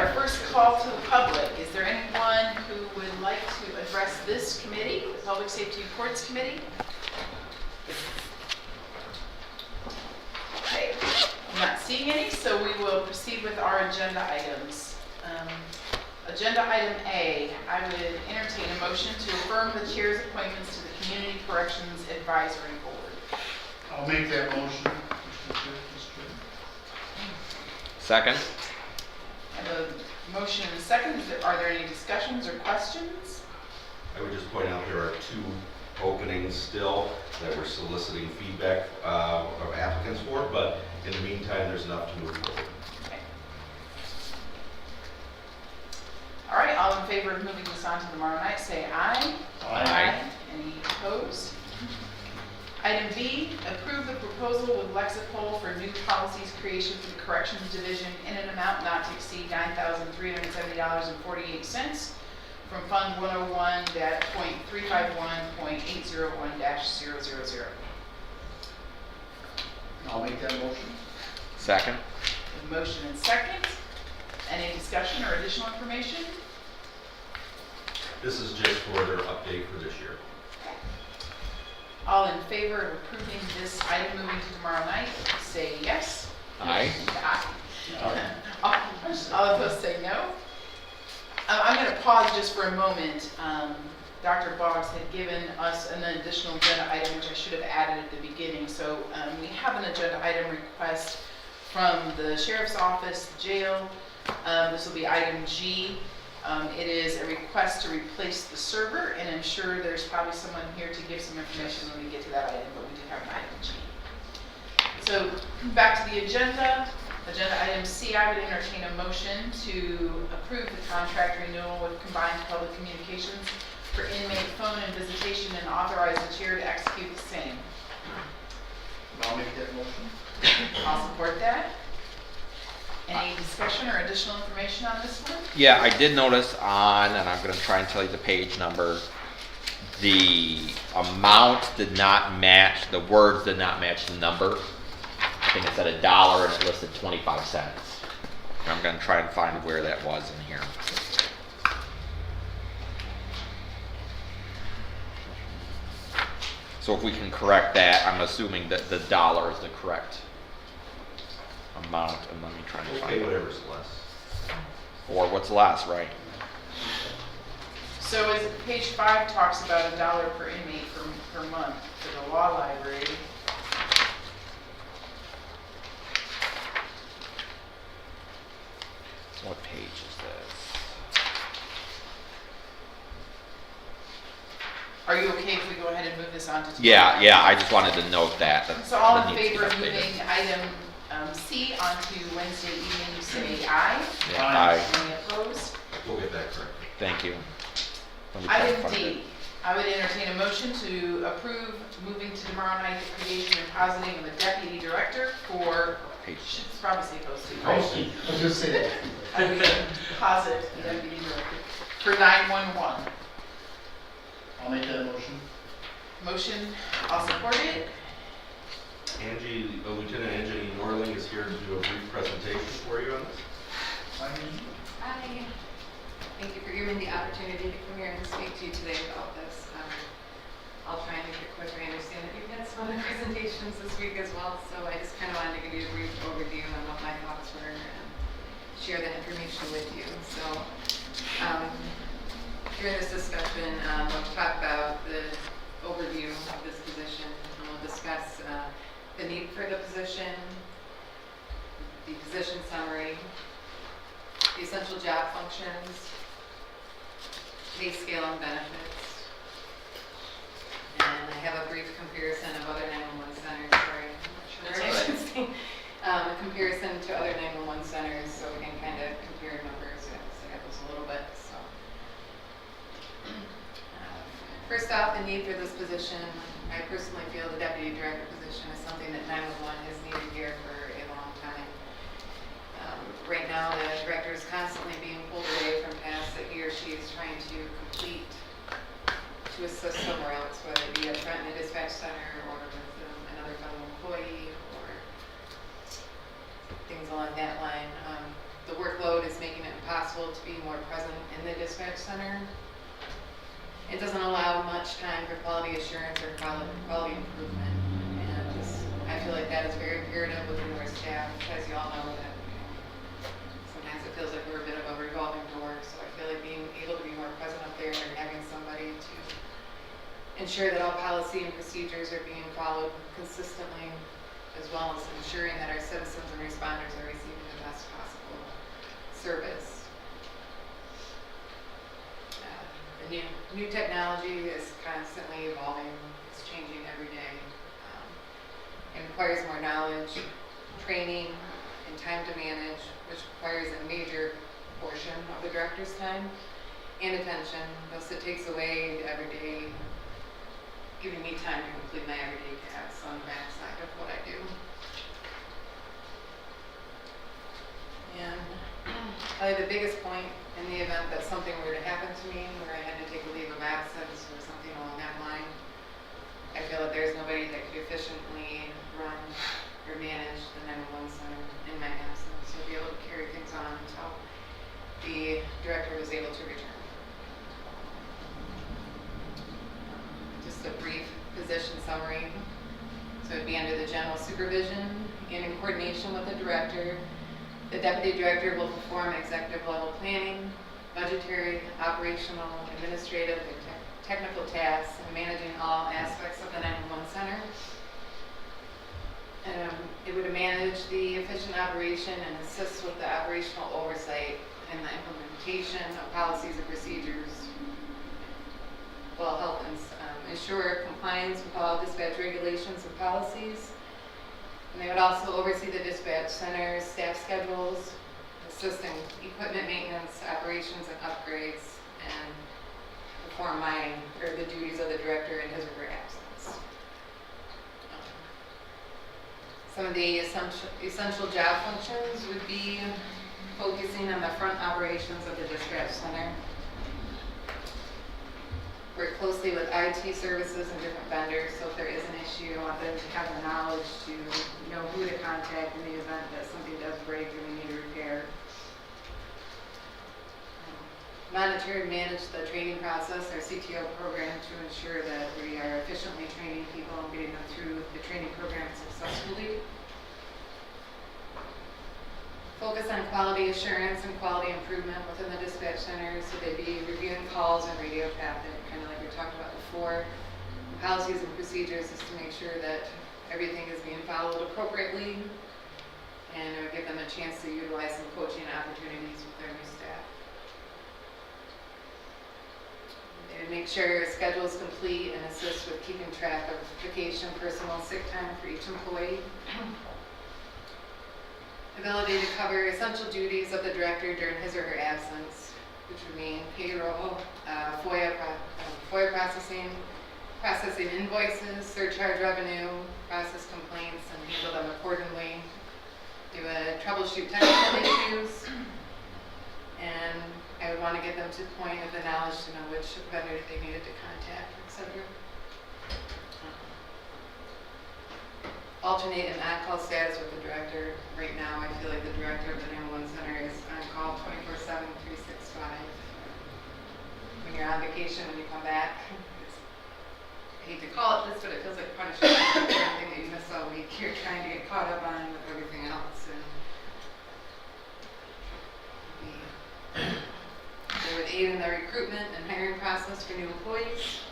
our first call to the public. Is there anyone who would like to address this committee, the Public Safety Reports Committee? Okay, I'm not seeing any, so we will proceed with our agenda items. Agenda item A, I would entertain a motion to affirm the chair's appointments to the Community Corrections Advisory Board. I'll make that motion, Mr. Chair. Second. I have a motion and a second. Are there any discussions or questions? I would just point out there are 2 openings still that we're soliciting feedback of applicants for, but in the meantime, there's enough to move forward. Okay. All right, all in favor of moving this on to tomorrow night, say aye. Aye. Any opposed? Item B, approve the proposal with Lexipol for new policies creation for the Corrections Division in an amount not to exceed $9,370.48 from Fund 101.351.801-000. I'll make that motion. Second. A motion and second. Any discussion or additional information? This is just for their update for this year. All in favor of approving this item moving to tomorrow night, say yes. Aye. Aye. All opposed say no. I'm going to pause just for a moment. Dr. Boggs had given us an additional agenda item, which I should have added at the beginning. So we have an agenda item request from the Sheriff's Office, jail. This will be item G. It is a request to replace the server, and I'm sure there's probably someone here to give some information when we get to that item, but we do have an item G. So back to the agenda. Agenda item C, I would entertain a motion to approve the contract renewal with Combined Public Communications for inmate phone and visitation and authorize the chair to execute the same. I'll make that motion. I'll support that. Any discussion or additional information on this one? Yeah, I did notice on, and I'm going to try and tell you the page number, the amount did not match, the words did not match the number. I think it said $1 and it listed 25 cents. And I'm going to try and find where that was in here. So if we can correct that, I'm assuming that the $1 is the correct amount, and let me try and find Okay, it. whatever's less. Or what's less, right? So as page 5 talks about $1 per inmate per month for the law library. What page is this? Are you okay if we go ahead and move this on to tomorrow? Yeah, I just wanted to note that. So all that in needs to be favor of updated. moving item C onto Wednesday evening, say aye. Yeah, Aye. aye. Any opposed? We'll get that correct. Thank you. Let me try and Item find D, it. I would entertain a motion to approve moving to tomorrow night the creation and positing of a deputy director for, Page. should probably say posting, I right? was just saying that. I mean, posit the deputy director for 911. I'll make that motion. Motion, I'll support it. Lieutenant Angie Norling is here to do a brief presentation for you on this. Aye. Hi. Thank you for giving me the opportunity to come here and speak to you today about this. I'll try and make it quick. I understand that you've had some other presentations this week as well, so I just kind of wanted to give you a brief overview on what my thoughts were and share that information with you. So during this discussion, we'll talk about the overview of this position, and we'll discuss the need for the position, the position summary, the essential job functions, pay scale and benefits, and I have a brief comparison of other 911 centers. Sorry, I'm not sure where I should say. A comparison to other 911 centers, so we can kind of compare numbers and samples a little bit. So, first off, the need for this position. I personally feel the deputy director position is something that 911 has needed here for a long time. Right now, the director is constantly being pulled away from tasks that he or she is trying to complete to assist somewhere else, whether it be up front in the dispatch center or with another fellow employee or things along that line. The workload is making it impossible possible to be more present in the dispatch center. It doesn't allow much time for quality assurance or quality improvement. And I feel like that is very imperative within our staff, as you all know, that sometimes it feels like we're a bit of a revolving door. So I feel like being able to be more present up there and having somebody to ensure that all policy and procedures are being followed consistently, as well as ensuring that our citizens and responders are receiving the best possible service. The new technology is constantly evolving. It's changing every day. It requires more knowledge, training, and time to manage, which requires a major portion of the director's time and attention. Thus, it takes away the everyday, giving me time to complete my everyday tasks on the backside of what I do. And probably the biggest point in the event that something were to happen to me where I had to take a leave of absence or something along that line, I feel that there's nobody that could efficiently run or manage the 911 center in my absence, so be able to carry things on until the director was able to return. Just a brief position summary. So it'd be under the general supervision and in coordination with the director. The deputy director will perform executive level planning, budgetary, operational, administrative, and technical tasks, and managing all aspects of the 911 center. It would manage the efficient operation and assist with the operational oversight and the implementation of policies and procedures, while help ensure compliance with all dispatch regulations and policies. And they would also oversee the dispatch center staff schedules, assist in equipment maintenance, operations, and upgrades, and perform the duties of the director in his or her absence. Some of the essential job functions would be focusing on the front operations of the dispatch center, work closely with IT services and different vendors, so if there is an issue, I want them to have the knowledge to know who to contact in the event that something does break and we need a repair. Monitor and manage the training process, our CTO program, to ensure that we are efficiently training people and getting them through the training program successfully. Focus on quality assurance and quality improvement within the dispatch center, so they'd be reviewing calls and radio traffic, kind of like we talked about before. Policies and procedures is to make sure that everything is being followed appropriately, and it would give them a chance to utilize some coaching opportunities with their new staff. They would make sure schedule is complete and assist with keeping track of vacation, personal, sick time for each employee. Ability to cover essential duties of the director during his or her absence, which would mean payroll, FOIA processing invoices, surcharge revenue, process complaints, and handle them accordingly. Do a troubleshoot technical issues, and I would want to get them to the point of the knowledge to know which vendor they needed to contact, etc. Alternate and on-call status with the director. Right now, I feel like the director of the 911 center is on call 24/7, 365. When you're on vacation, when you come back, I hate to call it this, but it feels like punishment for everything that you missed all week. You're trying to get caught up on with everything else. And they would aid in the recruitment and hiring process for new employees.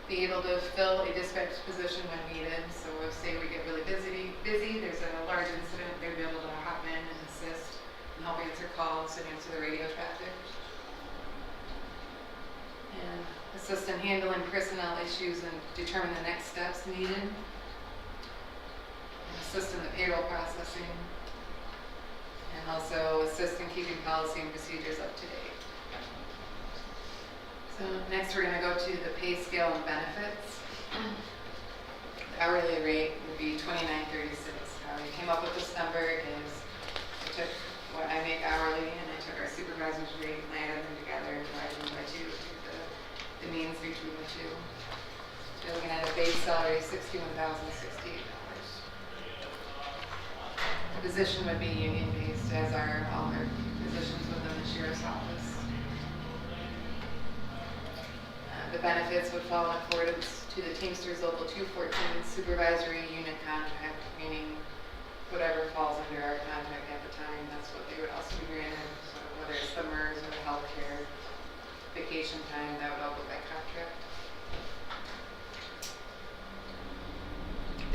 Be able to fill a dispatch position when needed. So if, say, we get really busy, there's a large incident, they'd be able to hop in and assist and help answer calls and answer the radio traffic. And assist in handling personnel issues and determine the next steps needed. And assist in the payroll processing. And also assist in keeping policy and procedures up to date. So next we're going to go to the pay scale and benefits. The hourly rate would be $29.36. How we came up with this number is I took what I make hourly and I took our supervisor's rate and I added them together and divided them by 2 to get the means between the two. So looking at a base salary of $61,068. The position would be union based, as are all our positions The benefits would fall in accordance to the Teamsters Local 214 supervisory unit contract, meaning whatever falls under our contract at the time, that's what they would also be granted. So whether it's the MERS or the healthcare, vacation time, that would all go by contract.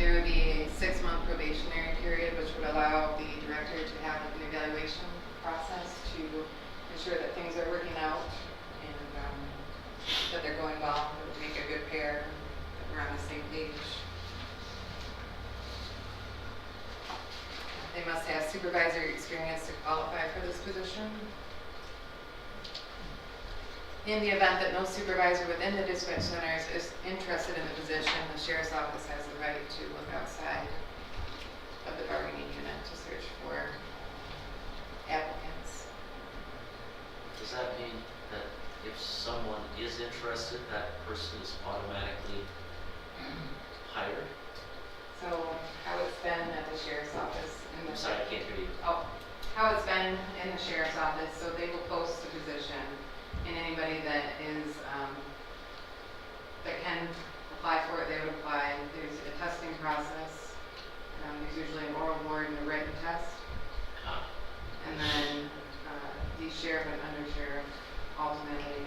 There would be a 6-month probationary period, which would allow the director to have an evaluation process to ensure that things are working out and that they're going well, that we make a good pair, that we're on the same page. They must have supervisory experience to qualify for this position. In the event that no supervisor within the dispatch centers is interested in the position, the sheriff's office has the right to look outside of the bargaining unit to search for applicants. Does that mean that if someone is interested, that person is automatically hired? So how it's been at the sheriff's office in the I'm sorry, I can't hear you. Oh, how it's been in the sheriff's office, so they will post a position, and anybody that is, that can apply for it, they would apply. There's a testing process. There's usually an oral board and a written test. Ah, And then the sheriff and undersheriff ultimately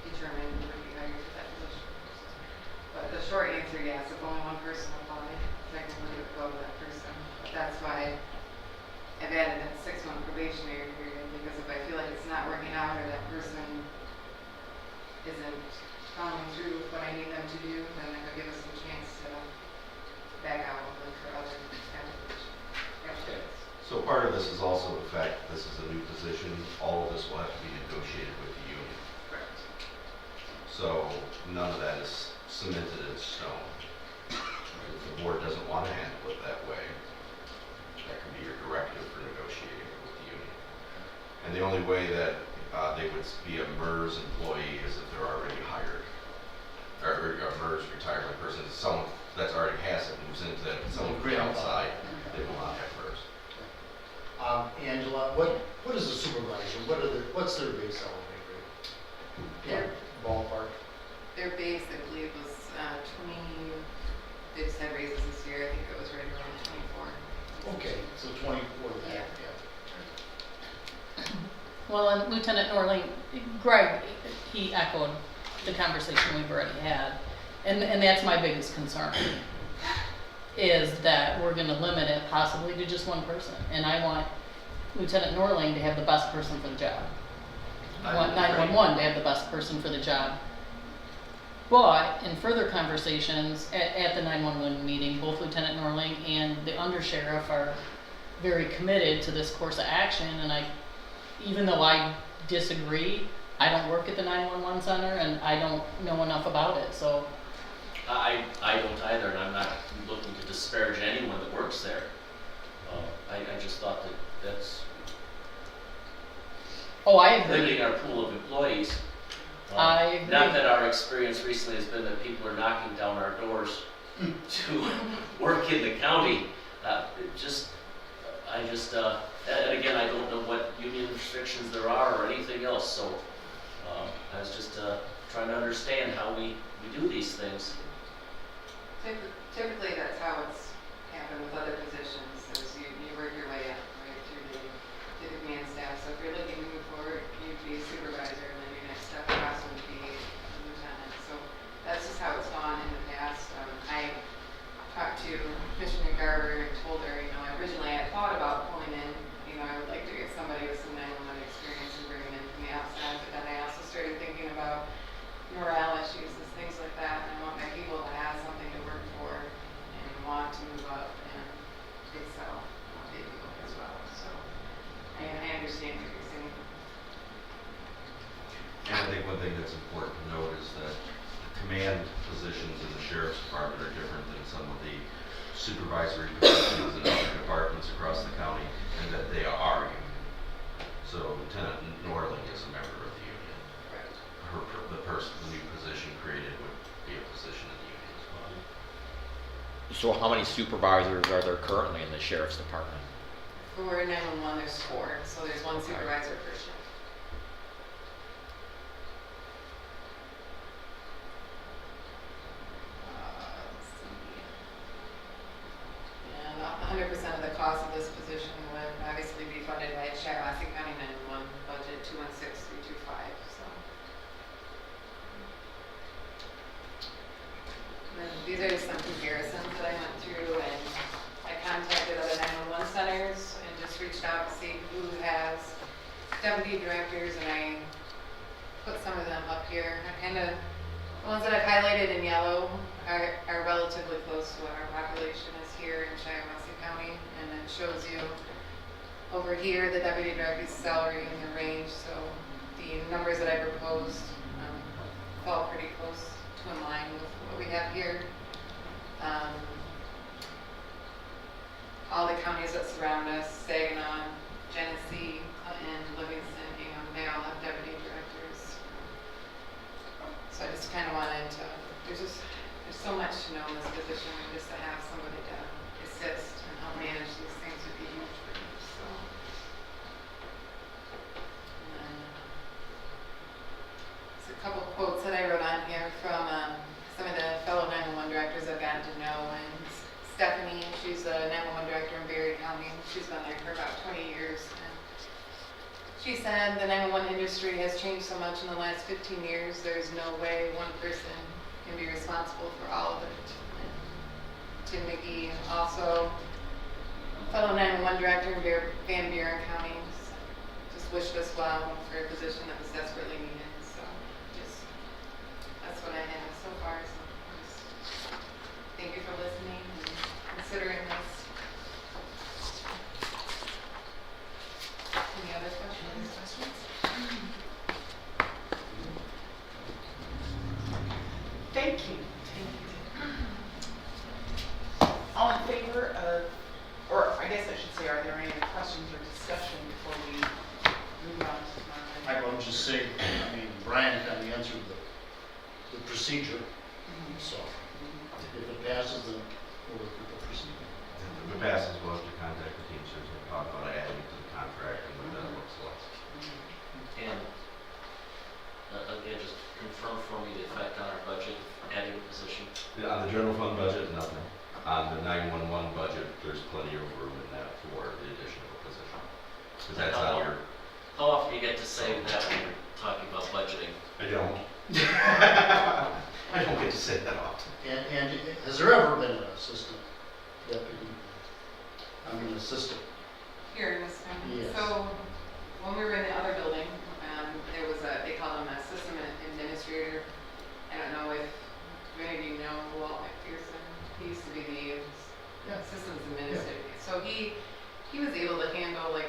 determine who would be hired for that position. But the short answer, yes, if only one person applied, technically it would go to that person. But that's why I've added that 6-month probationary period, because if I feel like it's not working out or that person isn't following through with what I need them to do, then that would give us a chance to back out and look for other candidates. So part of this is also the fact that this is a new position. All of this will have to be negotiated with the union. Correct. So none of that is cemented in stone. If the board doesn't want to handle it that way, that can be your directive for negotiating it with the union. And the only way that they would be a MERS employee is if they're already hired. Or a MERS retirement person, someone that's already has it, moves into that, someone from the outside, they will not have MERS. Angela, what is a supervisor? What's their base salary rate? Their- Ballpark. Their base, I believe, was 20, they just had raises this year, I think it was right around 24. Okay, so 24 Yeah. Well, and Lieutenant Norling, Greg, he echoed the conversation we've already had. And that's my biggest concern, is that we're gonna limit it possibly to just one person. And I want Lieutenant Norling to have the best person for the job. I want 911 to have the best person for the job. But in further conversations at the 911 meeting, both Lieutenant Norling and the undersheriff are very committed to this course of action. And even though I disagree, I don't work at the 911 center and I don't know enough about it. So I don't either, and I'm not looking to disparage anyone that works there. I just thought that that's I agree. limiting our pool of employees. I agree. Not that our experience recently has been that people are knocking down our doors to work in the county. And again, I don't know what union restrictions there are or anything else, so I was just trying to understand how we do these things. Typically, that's how it's happened with other positions, is you work your way up, right, through the command staff. So if you're looking to move forward, you'd be a supervisor, and then your next step across would be a lieutenant. So that's just how it's gone in the past. I talked to Commissioner Garber and told her, originally I had thought about pulling in, I would like to get somebody with some 911 experience and bring them in from the outside, but then I also started thinking about morale issues and things like that, and I want my people to have something to work for and want to move up and excel as well. So I understand what you're saying. And I think one thing that's important to note is that the command positions in the sheriff's department are different than some of the supervisory positions in other departments across the county, and that they are union. So Lieutenant Norling is a member of the union. Correct. The new position created would be a position in the union as well. So how many supervisors are there currently in the sheriff's department? For 911, there's 4, so there's one supervisor per shift. deputy directors, and I put some of them up here. I kind of, the ones that I've highlighted in yellow are relatively close to what our population is here in Shiawassee County, and it shows you over here the deputy director's salary and the range, so the numbers that I proposed fall pretty close to in line with what we have here. All the counties that surround us, Saginaw, Genesee, Clinton, Livingston, Hingham, they all have deputy directors. So I just kind of wanted to, there's so much to know in this position, and just to have somebody to assist and help manage these things would be huge for me, so. And then, there's a couple quotes that I wrote on here from some of the fellow 911 directors I've gotten to know, and Stephanie, she's a 911 director in Berry County. She's been there for about 20 years. And she said the 911 industry has changed so much in the last 15 years, there's no way one person can be responsible for all of it. And Tim McGee, also fellow 911 director in Van Buren County, just wished us well for a position that was desperately needed. So that's what I have so far. So just thank you for listening and considering this. Any other questions? Thank you. All in favor of, or I guess I should say, are there any questions or discussion before we move on to I will just say, I mean, Brian kind of answered the procedure, so if it passes, then we'll look at the procedure. If it passes, we'll have to contact the Teamsters and talk about adding to the contract and what that looks like. And again, just confirm for me the effect on our budget, adding a position. On the general fund budget, nothing. On the 911 budget, there's plenty of room in that for the addition of a position. Because that's on your, How often do you get to say that when you're talking about budgeting? I don't. I don't get to say that often. And has there ever been an assistant deputy? I mean, assistant. Here in this one. Yes. So when we were in the other building, there was they called him a system administrator. I don't know if many of you know Walt McPherson. He used to be the systems administrator. So he was able to handle like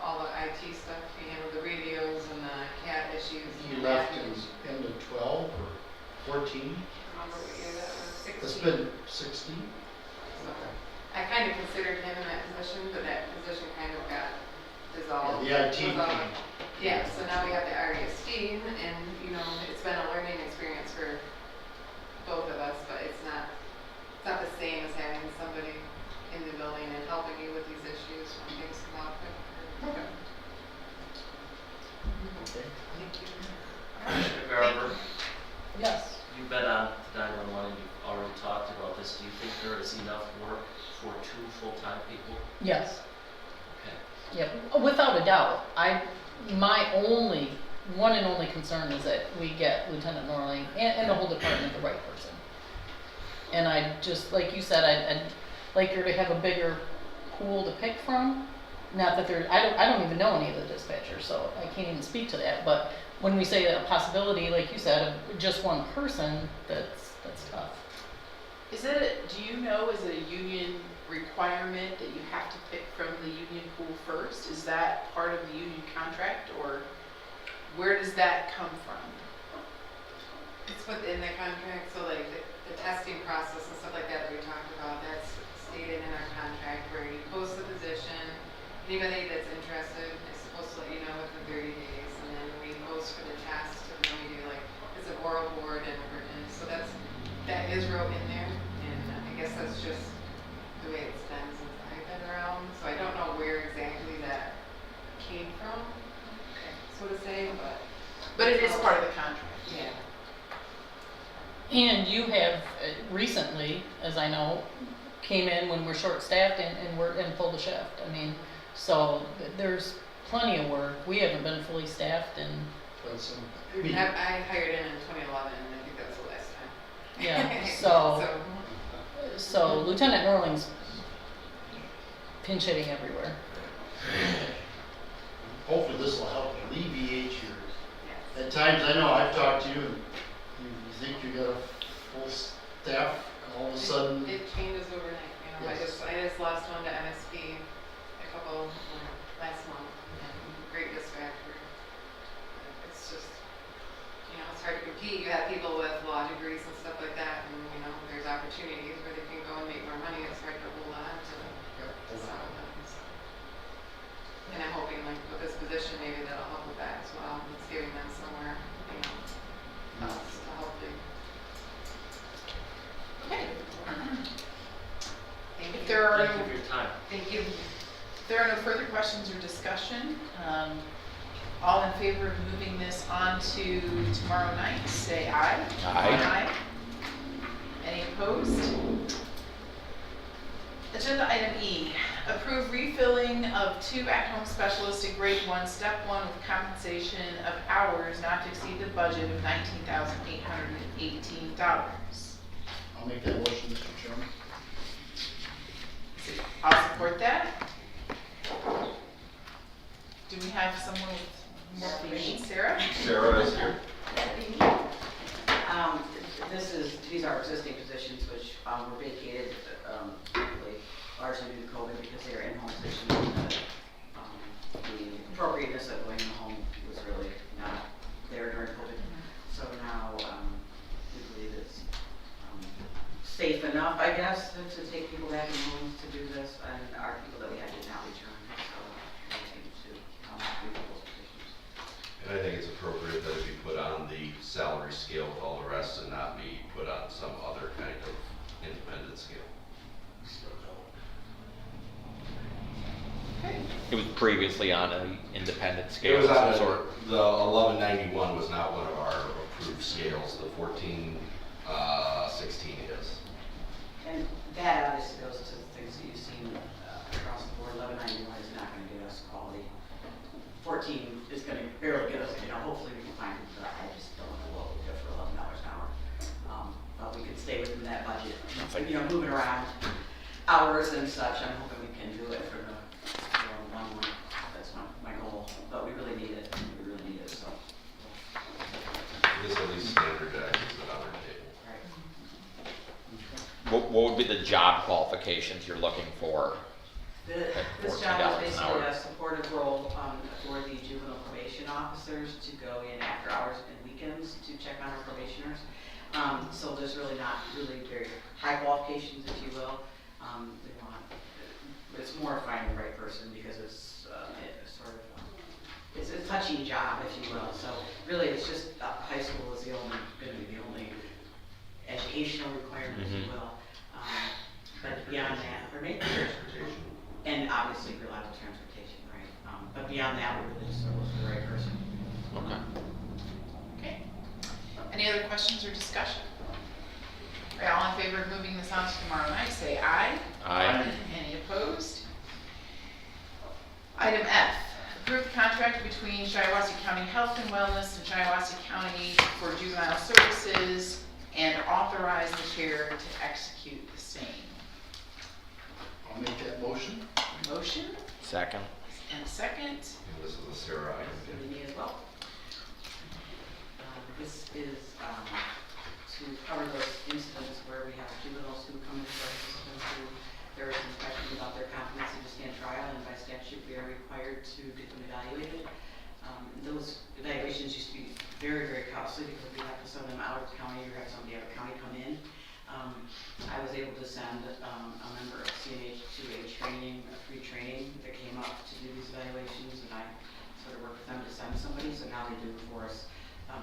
all the IT stuff. He handled the radios and the CAT issues. He and left that. in end of 12 or 14? Remember what year that was? 16. It's been 16? So I kind of considered him in that position, but that position kind of got dissolved. Yeah, the IT Dissolved. team. Yeah, so now we have the RESD, and you know, it's been a learning experience for both of us, but it's not the same as having somebody in the building and helping you with these issues when things come up. Okay. Thank you. Commissioner Garber, Yes. you've been on 911 and you've already talked about this. Do you think there is enough work for 2 full-time people? Yes. Okay. Yep. Without a doubt. My one and only concern is that we get Lieutenant Norling and the whole department the right person. And I just, like you said, I'd like her to have a bigger pool to pick from. Not that I don't even know any of the dispatchers, so I can't even speak to that. But when we say a possibility, like you said, of just one person, that's tough. do you know, is it a union requirement that you have to pick from the union pool first? Is that part of the union contract, or where does that come from? It's within the contract, so like the testing process and stuff like that we talked about, that's stated in our contract where you post the position. Anybody that's interested is supposed to let you know within 30 days, and then we post for the test, and then we do like, it's an oral board and a written, so that is wrote in there, and I guess that's just the way it's been since I've been around, so I don't know where exactly that came from, so to say, But it is part of the contract. yeah. And you have recently, as I know, came in when we're short-staffed and we're in full shift. I mean, so there's plenty of work. We haven't been fully staffed and I hired in 2011, and I think that was the last time. yeah, so Lieutenant Norling's pinch hitting everywhere. Hopefully this will help you. alleviate your, Yes. at times, I know I've talked to you, and you think you got a full staff, and all of a sudden, It changes overnight, you know, I Yes. just lost one to MSP last month, and great distractor. It's just, you know, it's hard to compete, you have people with law degrees and stuff like that, and, you know, there's opportunities where they can go and make more money, it's hard to hold on to some of them, so. And I'm hoping like with this position, maybe that'll help with that as well, it's giving them somewhere, you know, else to hopefully. Okay. Thank If you. there are Thank no, you for your time. Thank you. if there are no further questions or discussion, all in favor of moving this on to tomorrow night, say aye. Aye. Any opposed? Agenda item E, approve refilling of 2 at-home specialists at grade 1, step 1 with compensation of hours not to exceed the budget of $19,818. I'll make that motion, Mr. Chairman. I'll support that. Do we have someone with more information? Sarah? Sarah is here. These are existing positions which were vacated, really largely due to COVID because they are in-home positions. The appropriateness of going in the home was really not there during COVID. So now we believe it's safe enough, I guess, to take people back in homes to do this, and our people that we had did not return. So we need to refill those positions. And I think it's appropriate that it be put on the salary scale with all the rest and not be put on some other kind of independent scale. Okay. It was previously on an independent It scale was of some on sort. the 1191 was not one of our approved scales. The 1416 is. And that obviously goes to the things that you've seen across the board. 1191 is not going to get us quality. 14 is going to barely get us, you know, hopefully we can find, I just don't know what we'll get for $11 an hour. But we could stay within that budget. You know, moving around hours and such, I'm hoping we can do it for the 1 month. That's my goal. But we really need it. We really need it, so. This at least standardizes it on our table. Right. What would be the job qualifications you're looking for? This $14 job an is basically hour. a supportive role for the juvenile probation officers to go in after hours and weekends to check on our probationers. So there's really not really very high qualifications, if you will. They want, it's more finding the right person because it's sort of, it's a touchy job, if you will. So really it's just high school is going to be the only educational requirement, if you will. But beyond that, for me, Transportation. and obviously reliable transportation, right? But beyond that, we really just look for the right person. Okay. Okay. Any other questions or discussion? All right, all in favor of moving this on to tomorrow night, say aye. Aye. Any opposed? Item F, approved contract between Shiawassee County Health and Wellness and Shiawassee County for Juvenile Services and authorize the chair to execute the same. I'll make that motion. Motion Second. and a second. And this is the Sarah item. And me as well. This is to cover those incidents where we have juveniles who come into our system who there is some question about their competency to stand trial, and by statute we are required to get them evaluated. Those evaluations used to be very, very costly because we have to send them out of the county or have somebody out of the county come in. I was able to send a member of CNH to a free training that came up to do these evaluations, and I sort of worked with them to send somebody, so now they do it for us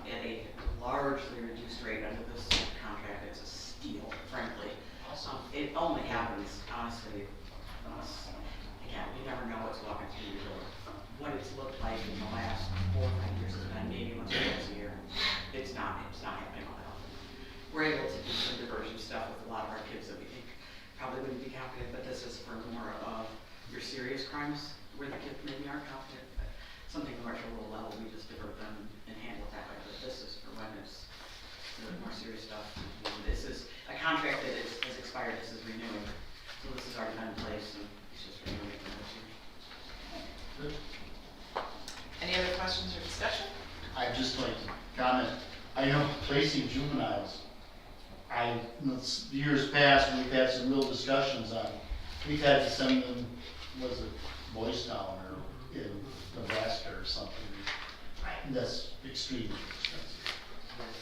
at a largely reduced rate under this contract. It's a steal, frankly. It only happens, honestly, again, you never know what's walking through your door. What it's looked like in the last 4 or 5 years has been maybe once or twice a year. It's not happening all that often. We're able to do some diversion stuff with a lot of our kids that we think probably wouldn't be competent, but this is for more of your serious crimes where the kids maybe aren't competent. But something more at a low level, we just divert them and handle it that way. But this is for when it's the more serious stuff. And this is a contract that has expired. This is renewing. So this has already been in place, and it's just renewing for this year. Any other questions questions or discussion? I'd just like to comment, I know placing juveniles, years past, we've had some real discussions on, we've had to send them, was it Boys Town or in Nebraska or something? That's extremely expensive.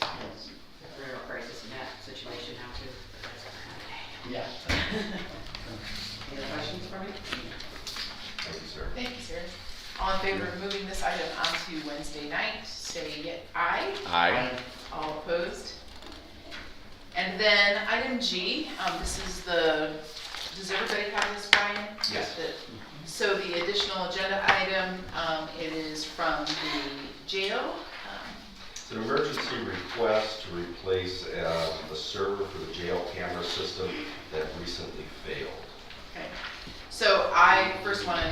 Yes. We're in a crisis in that situation now too. Yeah. Any other questions for me? Thank you, sir. Thank you, sir. All in favor of moving this item onto Wednesday night, say aye. Aye. All opposed? And then item G, this is does everybody have this, Brian? Yes. So the additional agenda item, it is from the jail. It's an emergency request to replace the server for the jail camera system that recently failed. Okay. So I first want to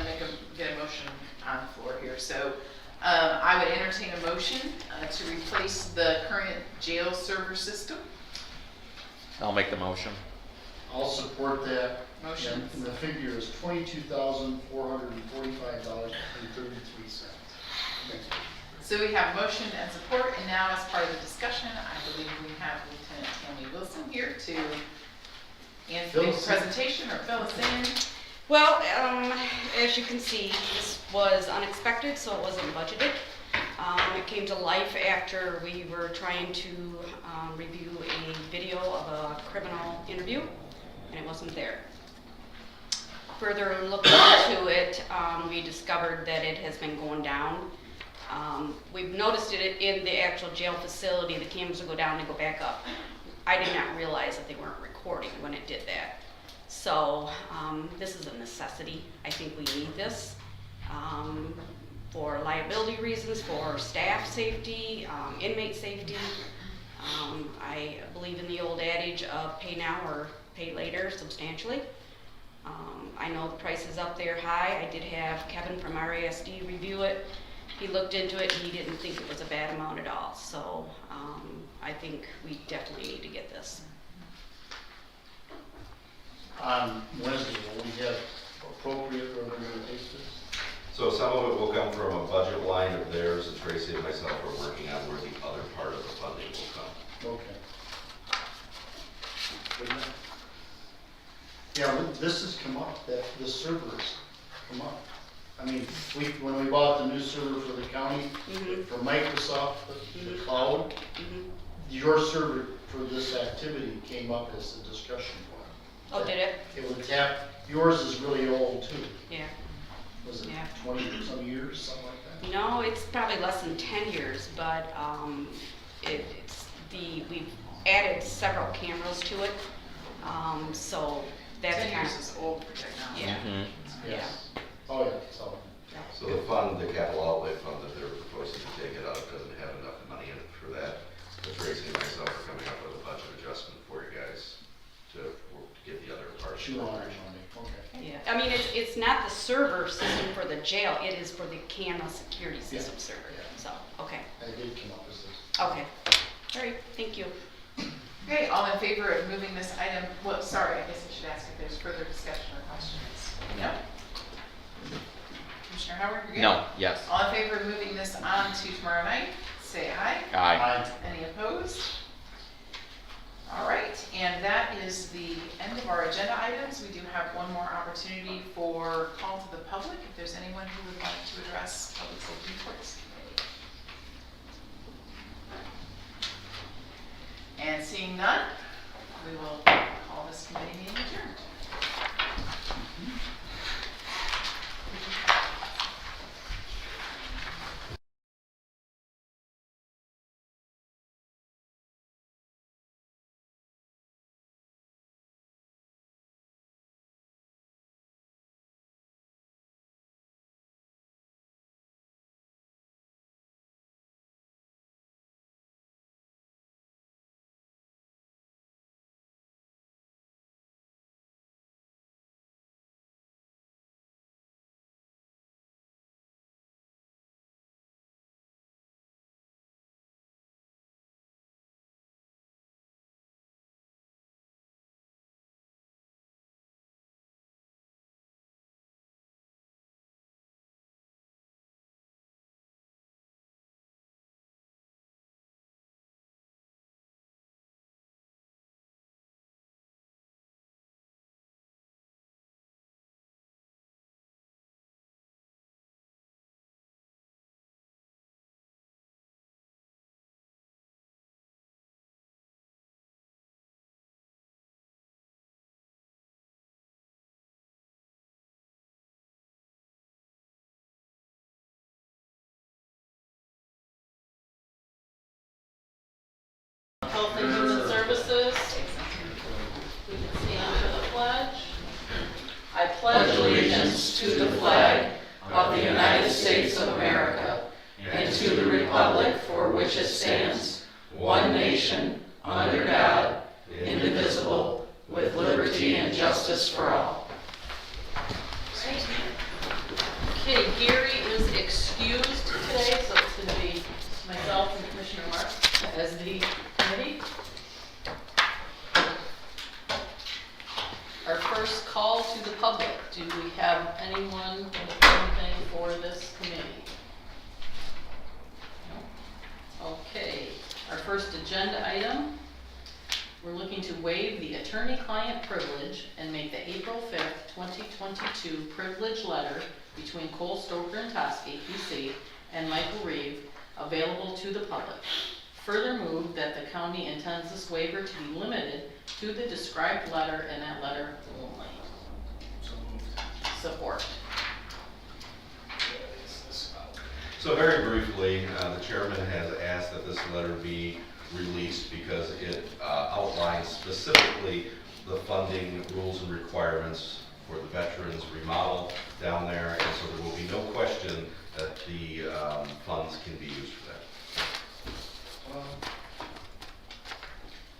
get a motion on the floor here. So I would entertain a motion to replace the current jail server system. I'll make the motion. I'll support that. Motion. And the figure is $22,445.33. So we have motion and support, and now as part of the discussion, I believe we have Lieutenant Tammy Wilson here to Fill make us the in. presentation or fill us in. Well, as you can see, this was unexpected, so it wasn't budgeted. It came to life after we were trying to review a video of a criminal interview, and it wasn't there. Further looking into it, we discovered that it has been going down. We've noticed it in the actual jail facility. The cameras will go down and go back up. I did not realize that they weren't recording when it did that. So this is a necessity. I think we need this for liability reasons, for staff safety, inmate safety. I believe in the old adage of pay now or pay later substantially. I know the price is up there high. I did have Kevin from RASD review it. He looked into it and he didn't think it was a bad amount at all. So I think we definitely need to get this. On Wednesday, will we have appropriate where we're going to take this? So some of it will come from a budget line of theirs, and Tracy and myself are working on where the other part of the funding will come. Okay. Good enough. Yeah, this has come up, that the servers come up. I mean, when we bought the new server for the county, Mhm. for Microsoft, the cloud, your server for this activity came up as a discussion point. Oh, did it? It would tap, yours is really old too. Yeah. Was it Yeah. 20 some years, something like that? No, it's probably less than 10 years, but we've added several cameras to it. So that's 10 kind years of, is old for technology. yeah. Mhm. Yes. Oh, yeah, so. So the fund, the capital outlay fund that they're proposing to take it out of doesn't have enough money in it for that. But Tracy and myself are coming up with a budget adjustment for you guys to get the other parts. She wanted money, okay. Yeah, I mean, it's not the server system for the jail, it is for the camera security system Yeah. server, Yeah. so, okay, That did come up as a. okay. All right, thank you. Okay, all in favor of moving this item, well, sorry, I guess I should ask if there's further discussion or questions. No? Commissioner Howard, you're good? No, yes. All in favor of moving this on to tomorrow night, say aye. Aye. Any opposed? All right, and that is the end of our agenda items. We do have one more opportunity for call to the public, if there's anyone who would like to address Public Safety Reports Committee. And seeing none, we will call this committee meeting adjourned. to the republic for which it stands, one nation, under God, indivisible, with liberty and justice for all. Okay, Gary is excused today, so it's gonna be myself and Commissioner Marks as the committee. Our first call to the public. Do we have anyone with anything for this committee? No? Okay, our first agenda item, we're looking to waive the attorney-client privilege and make the April 5th, 2022 privilege letter between Cole Stoker and Toski, PC, and Michael Reeve available to the public. Further move that the county intends this waiver to be limited to the described letter and that letter only. So moved. Support. So very briefly, the chairman has asked that this letter be released because it outlines specifically the funding rules and requirements for the veterans remodel down there, and so there will be no question that the funds can be used for that.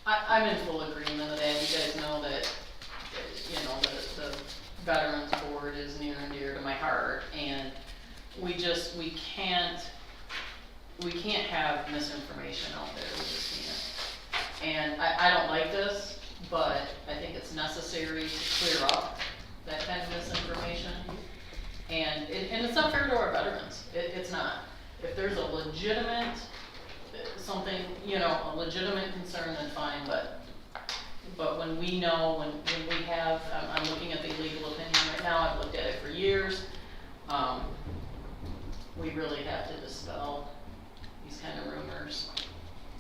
I'm in full agreement with that. You guys know that, you know, the Veterans Board is near and dear to my heart, and we can't have misinformation out there. We just can't. And I don't like this, but I think it's necessary to clear up that kind of misinformation. And it's not fair to our veterans. It's not. If there's a legitimate something, you know, a legitimate concern, then fine, but when we know, when we have, I'm looking at the legal opinion right now, I've looked at it for years, we really have to dispel these kind of rumors.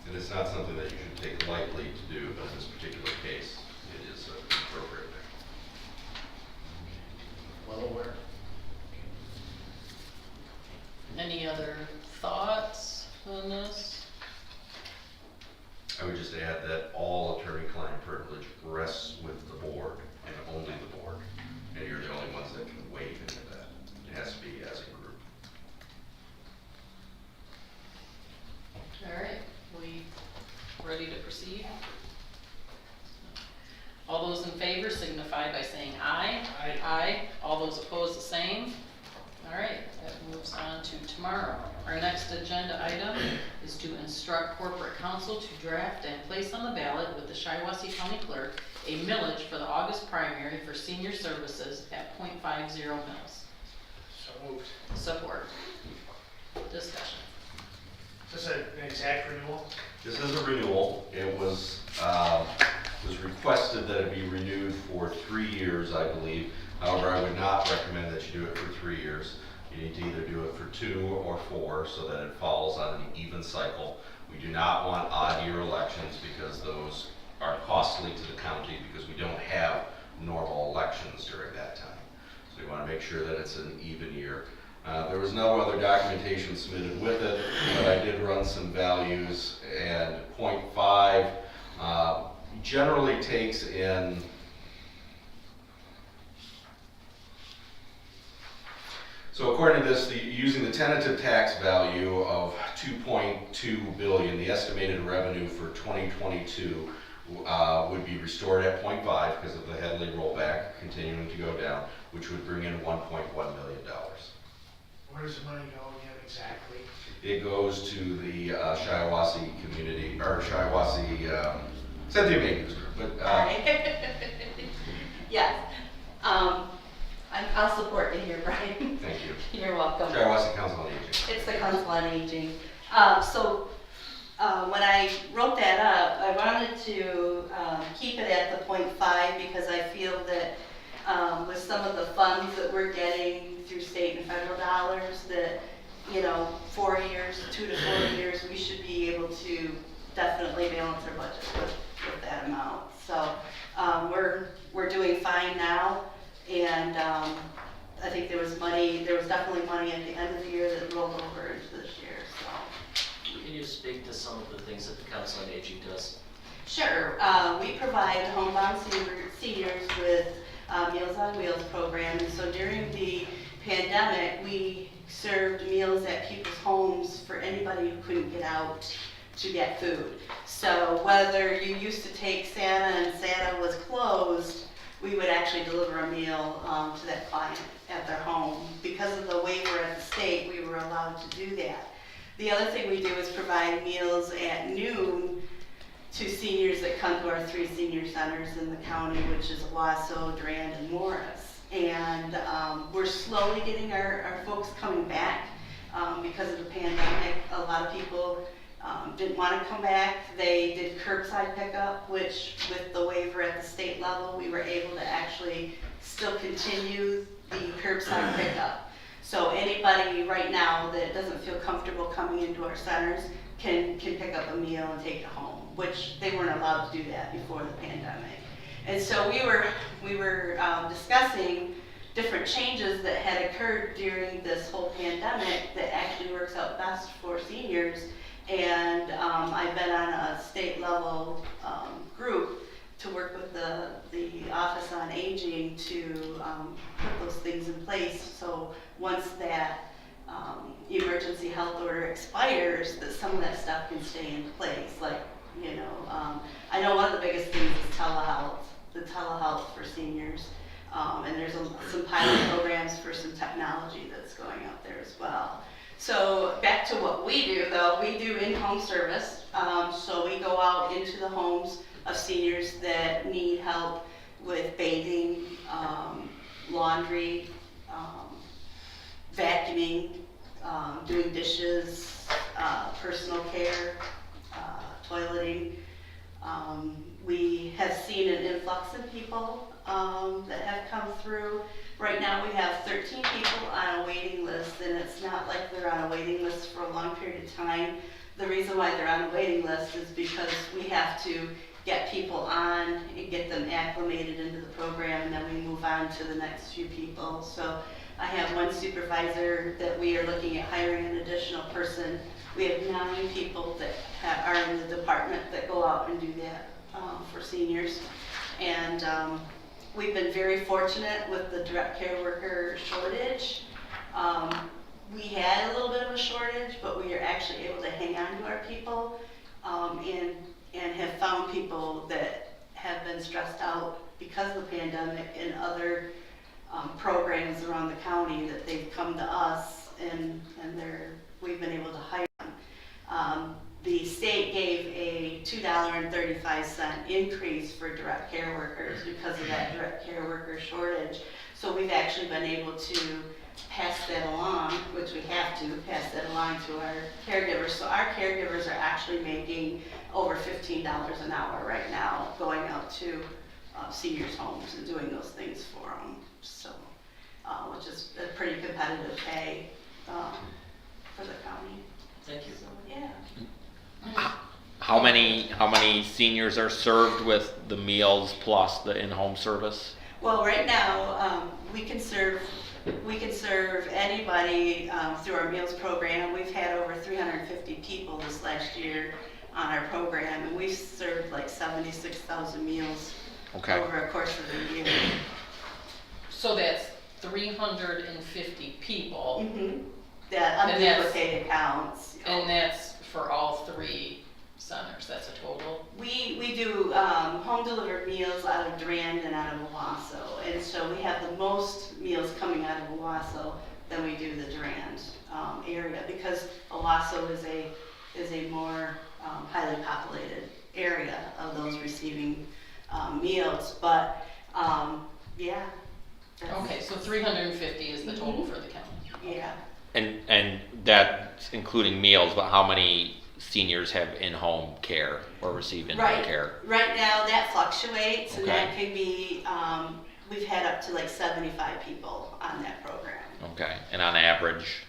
And it's not something that you should take lightly to do, but in this particular case, it is appropriate. Well aware. Any other thoughts on this? I would just add that all attorney-client privilege rests with the board and only the board, and you're the only ones that can waive any of that. It has to be as a group. All right, we ready to proceed? All those in favor signify by saying aye. Aye. Aye. All those opposed, the same. All right, that moves on to tomorrow. Our next agenda item is to instruct corporate counsel to draft and place on the ballot with the Shiawassee County Clerk a millage for the August primary for senior services at .50 mils. So moved. Support. Discussion. Is this an exact renewal? This is a renewal. It was requested that it be renewed for 3 years, I believe. However, I would not recommend that you do it for 3 years. You need to either do it for 2 or 4 so that it falls on an even cycle. We do not want odd year elections because those are costly to the county because we don't have normal elections during that time. So we want to make sure that it's an even year. There was no other documentation submitted with it, but I did run some values, and 0.5 generally takes in so according to this, using the tentative tax value of $2.2 billion, the estimated revenue for 2022 would be restored at 0.5 because of the Headley rollback continuing to go down, which would bring in $1.1 million. Where does the money go again exactly? It goes to the Shiawassee community, or Shiawassee Cynthia Maintenance Group. But Yes. I'll support you here, Brian. thank you. You're welcome. Shiawassee Council on Aging. It's the Council on Aging. When I wrote that up, I wanted to keep it at the 0.5 because I feel that with some of the funds that we're getting through state and federal dollars, that 4 years, 2 to 4 years, we should be able to definitely balance our budget with that amount. So we're doing fine now, and I think there was definitely money at the end of the year that rolled over into this year. So. Can you speak to some of the things that the Council on Aging does? Sure. We provide homebound seniors with Meals on Wheels program, and so during the pandemic, we served meals at people's homes for anybody who couldn't get out to get food. So whether you used to take Santa and Santa was closed, we would actually deliver a meal to that client at their home. Because of the waiver at the state, we were allowed to do that. The other thing we do is provide meals at noon to seniors that come to our 3 senior centers in the county, which is Owasso, Durand, and Morris. And we're slowly getting our folks coming back because of the pandemic. A lot of people didn't want to come back. They did curbside pickup, which with the waiver at the state level, we were able to actually still continue the curbside pickup. So anybody right now that doesn't feel comfortable coming into our centers can pick up a meal and take it home, which they weren't allowed to do that before the pandemic. And so we were discussing different changes that had occurred during this whole pandemic that actually works out best for seniors. And I've been on a state level group to work with the Office on Aging to put those things in place. So once that emergency health order expires, that some of that stuff can stay in place. Like, you know, I know one of the biggest things is telehealth, the telehealth for seniors. And there's some pilot programs for some technology that's going out there as well. So back to what we do though, we do in-home service. So we go out into the homes of seniors that need help with bathing, laundry, vacuuming, doing dishes, personal care, toileting. We have seen an influx of people that have come through. Right now we have 13 people on a waiting list, and it's not like they're on a waiting list for a long period of time. The reason why they're on a waiting list is because we have to get people on and get them acclimated into the program, and then we move on to the next few people. So I have one supervisor that we are looking at hiring an additional person. We have 9 people that are in the department that go out and do that for seniors. And we've been very fortunate with the direct care worker shortage. We had a little bit of a shortage, but we are actually able to hang on to our people and have found people that have been stressed out because of the pandemic and other programs around the county that they've come to us and we've been able to hire them. The state gave a $2.35 increase for direct care workers because of that direct care worker shortage. So we've actually been able to pass that along, which we have to pass that along to our caregivers. So our caregivers are actually making over $15 an hour right now, going out to seniors' homes and doing those things for them. So, which is a pretty competitive pay for the county. Thank you. So, yeah. How many seniors are served with the meals plus the in-home service? Well, right now we can serve anybody through our meals program. We've had over 350 people this last year on our program, and we've served like 76,000 meals over a course of the year. So that's 350 people. Mm-hmm. That unduplicated counts. And that's for all 3 centers, that's a total? We do home delivered meals out of Durand and out of Owasso, and so we have the most meals coming out of Owasso than we do the Durand area, because Owasso is a more highly populated area of those receiving meals. But yeah. Okay, so 350 is the total for the county. Yeah. And that's including meals, but how many seniors have in-home care or receive in-home care? Right now that fluctuates, and Okay. that can be, we've had up to like 75 people on that program. Okay, and on average,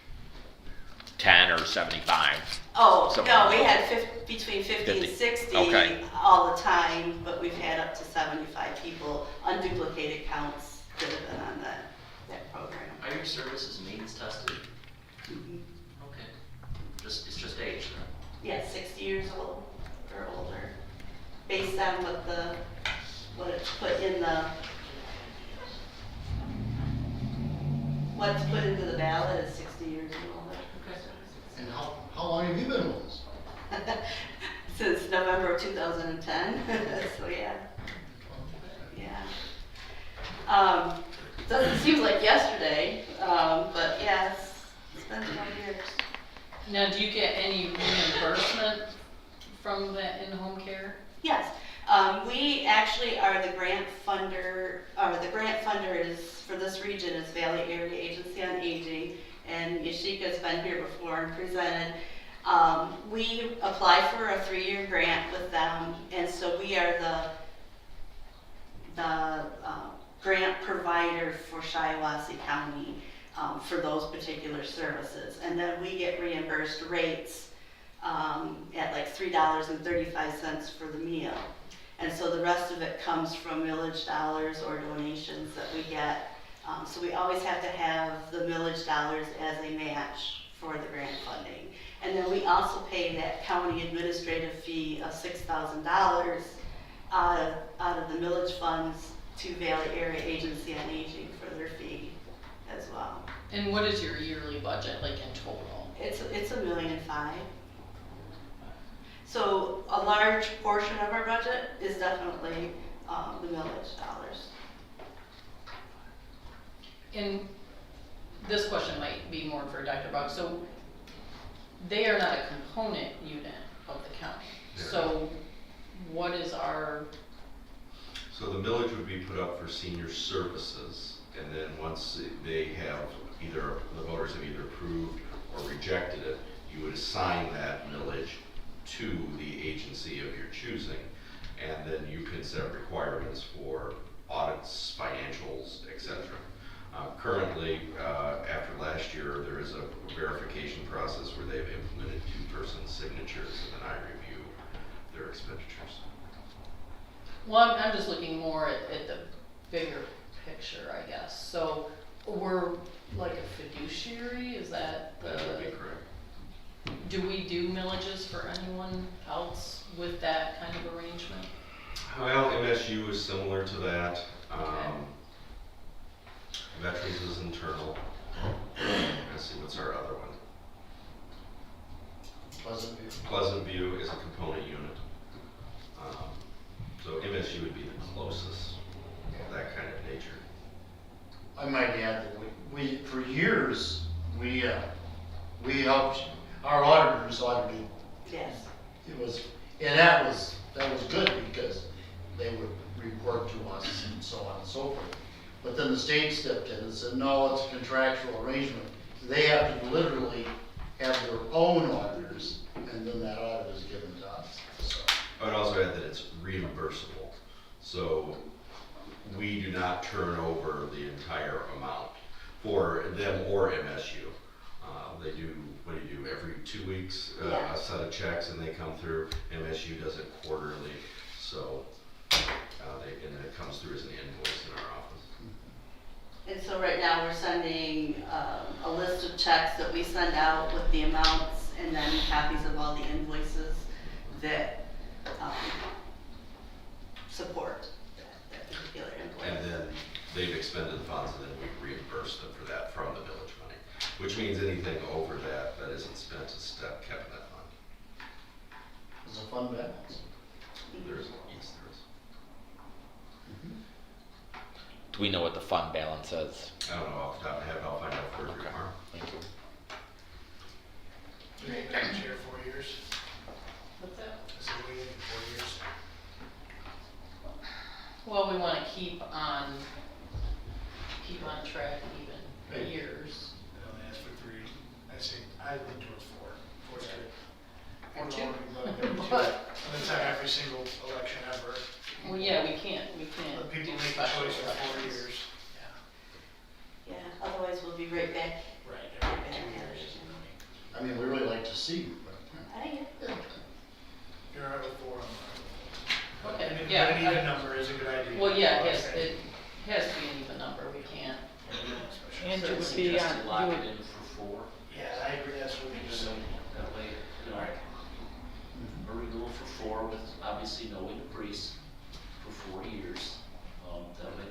10 or 75? Oh, Somewhere. no, we had between 50 and 50. 60 Okay. all the time, but we've had up to 75 people, unduplicated counts that have been on that program. Are your services means tested? Mhm. Okay. It's just age, right? Yeah, 60 years old or older, based on what it's put in what's put into the ballot is 60 years and older. And how long have you you been with us? Since November of 2010, so yeah. Yeah. Doesn't seem like yesterday, but yeah, it's been 20 years. Now, do you get any reimbursement from that in-home care? Yes, we actually are the grant funder, or the grant funder is, for this region, is Valley Area Agency on Aging, and Yashika's been here before and presented. We apply for a 3-year grant with them, and so we are the grant provider for Shiawassee County for those particular services. And then we get reimbursed rates at like $3.35 for the meal. And so the rest of it comes from millage dollars or donations that we get. So we always have to have the millage dollars as a match for the grant funding. And then we also pay that county administrative fee of $6,000 out of the millage funds to Valley Area Agency on Aging for their fee as well. And what is your yearly budget, like in total? It's $1.5 million. So a large portion of our budget is definitely the millage dollars. And this question might be more for Dr. Boggs. So they are not a component unit of the county. Yeah. So what is our, So the millage would be put up for senior services, and then once they have either, the voters have either approved or rejected it, you would assign that millage to the agency of your choosing, and then you can set requirements for audits, financials, etc. Currently, after last year, there is a verification process where they've implemented 2-person signatures, and then I review their expenditures. well, I'm just looking more at the bigger picture, I guess. So we're like a fiduciary, is that the? That would be correct. Do we do millages for anyone else with that kind of arrangement? Well, MSU is similar to that. Okay. Veterans is internal. Let's see, what's our other one? Pleasant View is a component unit. So MSU would be the closest of that kind of nature. I might add that we for years, we helped, our auditors audited. Yes. It was, and that was good because they would report to us and so on and so forth. But then the state stepped in and said, no, it's a contractual arrangement. They have to literally have their own auditors, and then that audit is given to us, so. I would also add that it's reimbursable. So we do not turn over the entire amount for them or MSU. They do, what do you do, every 2 weeks, Yeah. a set of checks, and they come through. MSU does it quarterly, so and then it comes through as an invoice in our office. And so right now we're sending a list of checks that we send out with the amounts and then copies of all the invoices that support that particular And invoice. then they've expended the funds, and then we reimburse them for that from the village money, which means anything over that isn't spent is kept in that fund. It's a fund balance. There is, yes, there is. Do we know what the fund balance is? I don't know off the top of my head, I'll find out for you Okay. tomorrow. Thank you. We ain't been here 4 years. What's that? I said we ain't been 4 years. Well, we wanna keep on track even years. I only asked for 3. I say, I lean towards 4. 4's good. Or 2. But that's not every single election ever. Well, yeah, we can't Let people do make a special choice for 4 elections. years. Yeah, otherwise we'll be right back. Right, every 2 years. I mean, we really like to see you, but. You're all right with 4 on that. Okay, And yeah, an even I- number is a good idea. Well, yeah, Okay. it has to be an even number, we can't. And it would be on, lock it in for 4, Yeah, I agree, that's what we just so said. that way, you know, a renewal for 4 with obviously no increase for 4 years. That way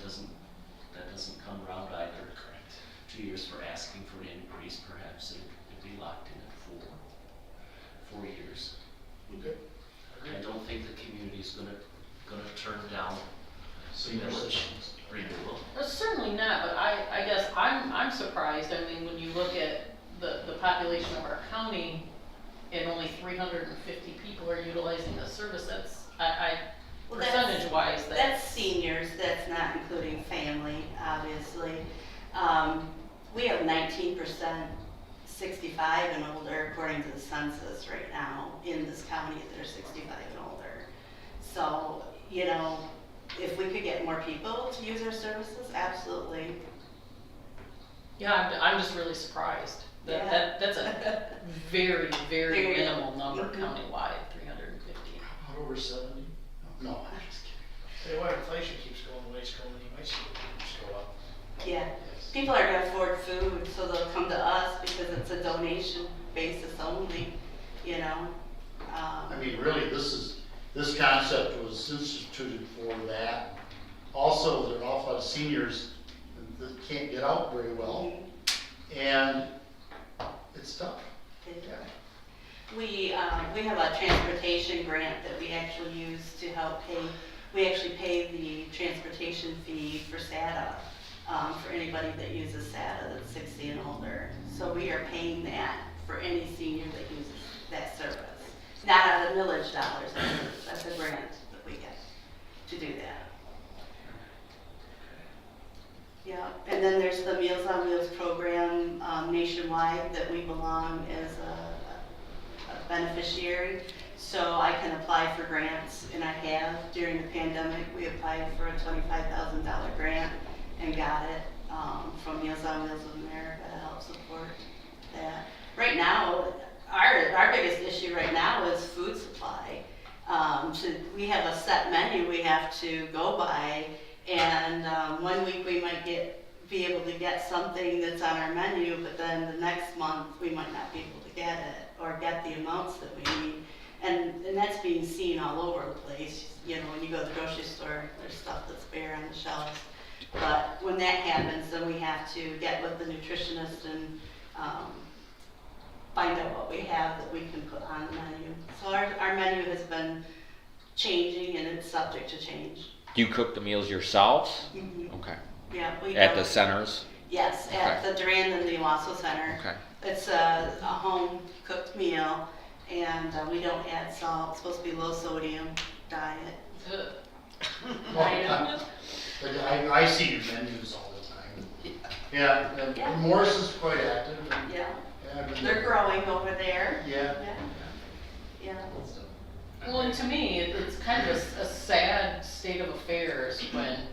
that doesn't come around either. Correct. 2 years for asking for an increase, perhaps it'd be locked in at 4. county and only 350 people are utilizing the service, that's, Well, that's- percentage wise, That's seniors, that's not including family, obviously. We have 19% 65 and older, according to the census right now, in this county that are 65 and older. So, you know, if we could get more people to use our services, absolutely. Yeah, I'm just really surprised. Yeah. That's a very, very Very- minimal number Mhm. countywide, 350. Not over 70? No, I'm just kidding. Tell you what, inflation keeps going the way it's going, you might see the numbers go up. Yeah. People are gonna afford food, so they'll come to us because it's a donation basis only, you know? I mean, really, this concept was instituted for that. Also, there are an awful lot of seniors that can't get out very well, and it's tough. We have a transportation grant that we actually use to help pay, we actually pay the transportation fee for SATA, for anybody that uses SATA that's 60 and older. So we are paying that for any senior that uses that service. Not out of millage dollars, that's a grant that we get to do that. Yeah, and then there's the Meals on Wheels program nationwide that we belong as a beneficiary. So I can apply for grants, and I have. During the pandemic, we applied for a $25,000 grant and got it from Meals on Wheels of America to help support that. Right now, our biggest issue right now is food supply. We have a set menu we have to go by, and 1 week we might be able to get something that's on our menu, but then the next month we might not be able to get it or get the amounts that we need. And that's being seen all over the place. You know, when you go to the grocery store, there's stuff that's bare on the shelves. But when that happens, then we have to get with the nutritionist and find out what we have that we can put on the menu. So our menu has been changing, and it's subject to change. Do you cook the meals yourselves? Mhm. Okay. Yeah, we At do. the centers? Yes, at the Durand and the Shiawassee Center. Okay. It's a home cooked meal, and we don't add salt. It's supposed to be low sodium diet. Well, I see your menus all the time. Yeah, Yeah. and Morris is quite active. And, Yeah, I mean, they're growing over there. Yeah. Yeah. Well, and to me, it's kind of a sad state of affairs when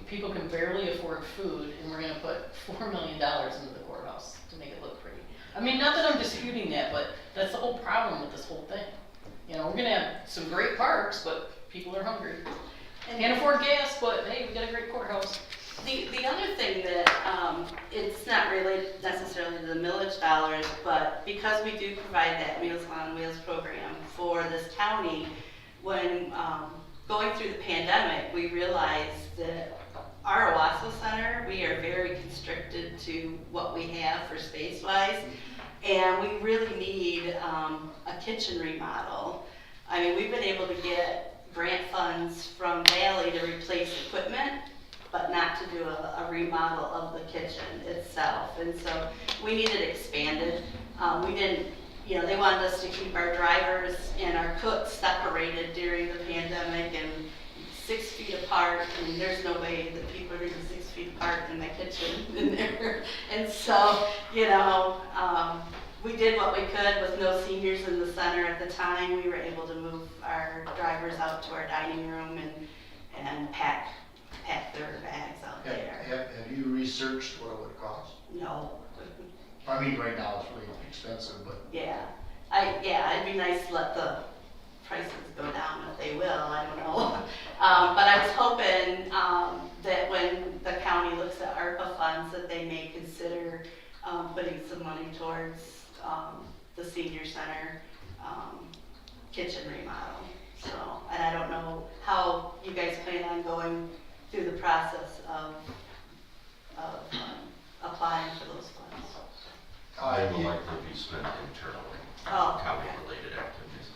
people can barely afford food and we're gonna put $4 million into the courthouse to make it look pretty. I mean, not that I'm disputing that, but that's the whole problem with this whole thing. You know, we're gonna have some great parks, but people are hungry. Can't afford gas, but hey, we got a great courthouse. The other thing that, it's not related necessarily to the millage dollars, but because we do provide that Meals on Wheels program for this county, when going through the pandemic, we realized that our Shiawassee Center, we are very constricted to what we have for space-wise, and we really need a kitchen remodel. I mean, we've been able to get grant funds from Valley to replace equipment, but not to do a remodel of the kitchen itself. And so we need it expanded. We didn't, you know, they wanted us to keep our drivers and our cooks separated during the pandemic and 6 feet apart, and there's no way that people are gonna be 6 feet apart in the kitchen in there. And so, you know, we did what we could with no seniors in the center at the time. We were able to move our drivers out to our dining room and pack their bags out there. Have you researched what it would cost? No. I mean, right now it's really expensive, but Yeah. It'd be nice to let the prices go down if they will, I don't know. But I was hoping that when the county looks at ARPA funds, that they may consider putting some money towards the senior center kitchen remodel. So, and I don't know how you guys plan on going through the process of applying for those funds. They will likely be spent internally, Oh, okay. county-related activities.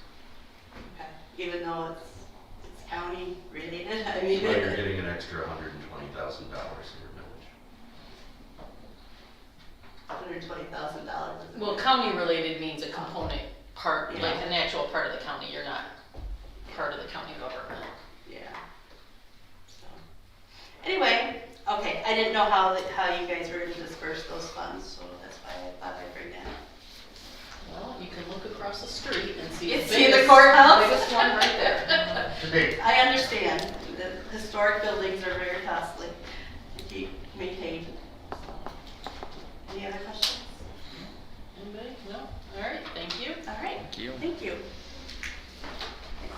Okay. Even though it's county related, I mean. But you're getting an extra $120,000 in your millage. $120,000. Well, county related means a component part, Yeah. like an actual part of the county, you're not part of the county government. Yeah. So, anyway, okay, I didn't know how you guys were gonna disperse those funds, so that's why I thought I'd bring that up. Well, you can look across the street and see You the see the biggest, courthouse? biggest one right there. Today, I understand, the historic buildings are very costly to keep maintained. Any other questions? Anybody? No? All right, thank you. All right. Thank you. Thank you.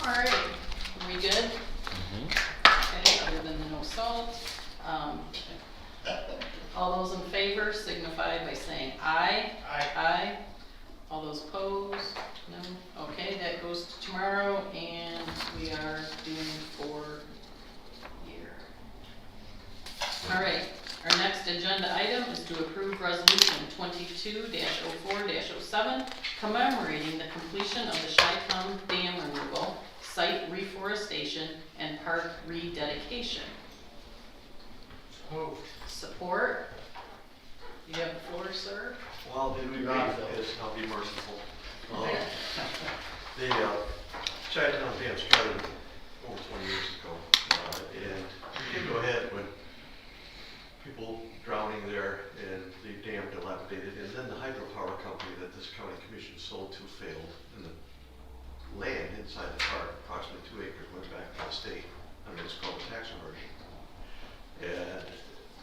All right, are we good? Okay, other than the no salt. All those in favor signify by saying aye. Aye. Aye. All those opposed? No? Okay, that goes to tomorrow, and we are doing for year. All right, our next agenda item is to approve resolution 22-04-07 commemorating the completion of the Shiawassee Dam removal, site reforestation, and park rededication. Moved. Support? You have the floor, sir. Well, did we You're on, Phil. yes, I'll be merciful. The Shiawassee Dam started over 20 years ago, and we did go ahead when people drowning there and the dam dilapidated, and then the hydropower company that this county commission sold to failed, and the land inside the park, approximately 2 acres, went back to the state under what's called a tax inversion. And